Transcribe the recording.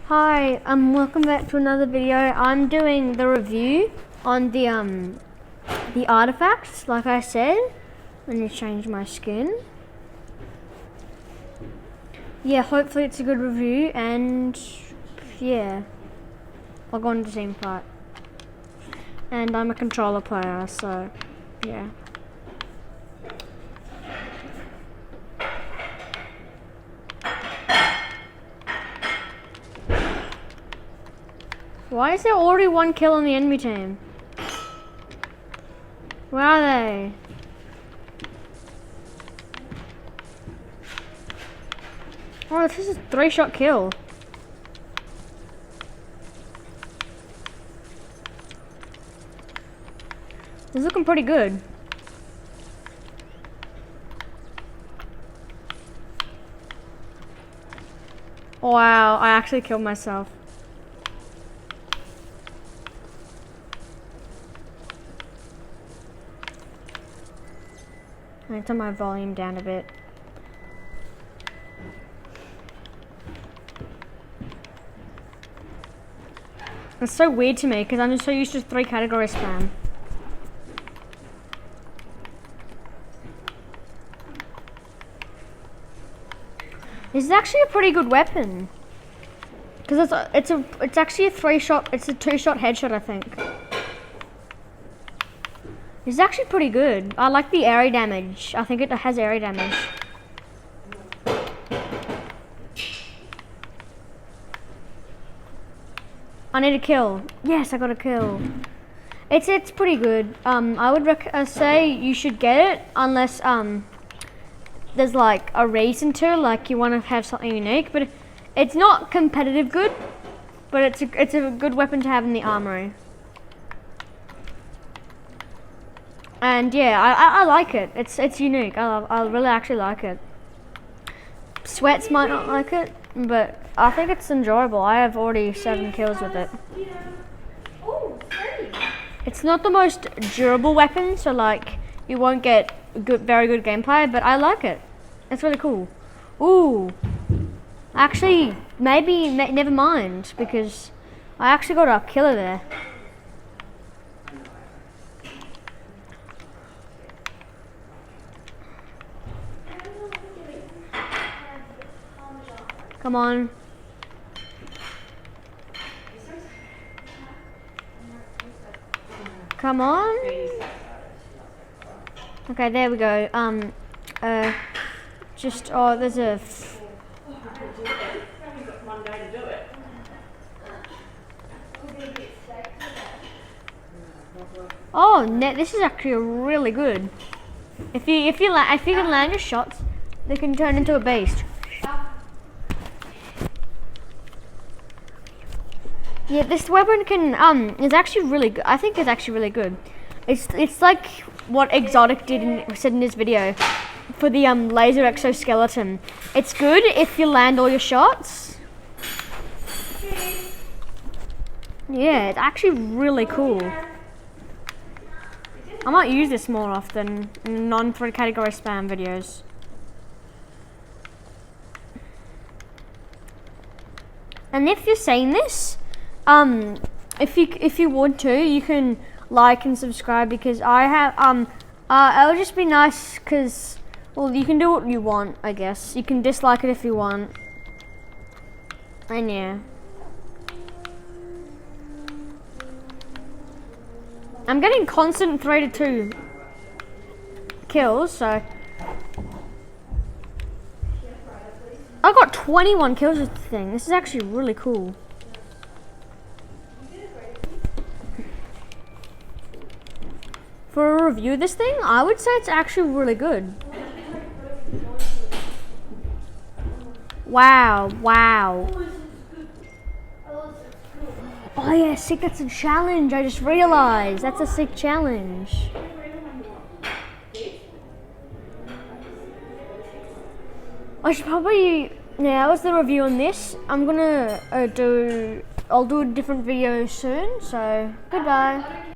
Hi, welcome back to another video. I'm doing the review on the artifacts, like I said. Let me change my skin. Yeah, hopefully it's a good review, and yeah, I'll go on to the team part. And I'm a controller player, so yeah. Why is there already one kill on the enemy team? Where are they? Oh, this is a 3-shot kill. This is looking pretty good. Wow, I actually killed myself. I need to turn my volume down a bit. It's so weird to me because I'm just so used to 3 category spam. This is actually a pretty good weapon because it's actually a 3-shot. It's a 2-shot headshot, I think. This is actually pretty good. I like the area damage. I think it has area damage. I need a kill. Yes, I got a kill. It's pretty good. I would say you should get it unless there's like a reason to, like you want to have something unique. But it's not competitive good, but it's a good weapon to have in the armory. And yeah, I like it. It's unique. I really actually like it. Sweats might not like it, but I think it's enjoyable. I have already 7 kills with it. It's not the most durable weapon, so like you won't get very good gameplay, but I like it. It's really cool. Ooh, actually, never mind, because I actually got a killer there. Come on. Come on. Okay, there we go. There's a... This is actually really good. If you can land your shots, they can turn into a beast. Yeah, this weapon is actually really good. I think it's actually really good. It's like what Exotic said in his video for the laser exoskeleton. It's good if you land all your shots. Yeah, it's actually really cool. I might use this more often in non-3 category spam videos. And if you're seeing this, if you want to, you can like and subscribe, because I have it would just be nice, because well, you can do what you want, I guess. You can dislike it if you want, and yeah. I'm getting constant 3 to 2 kills, so I got 21 kills with the thing. This is actually really cool. For a review of this thing, I would say it's actually really good. Wow. Oh yeah, sick, that's a challenge. I just realized. That's a sick challenge. I should probably, yeah, that was the review on this. I'm gonna I'll do a different video soon, so goodbye.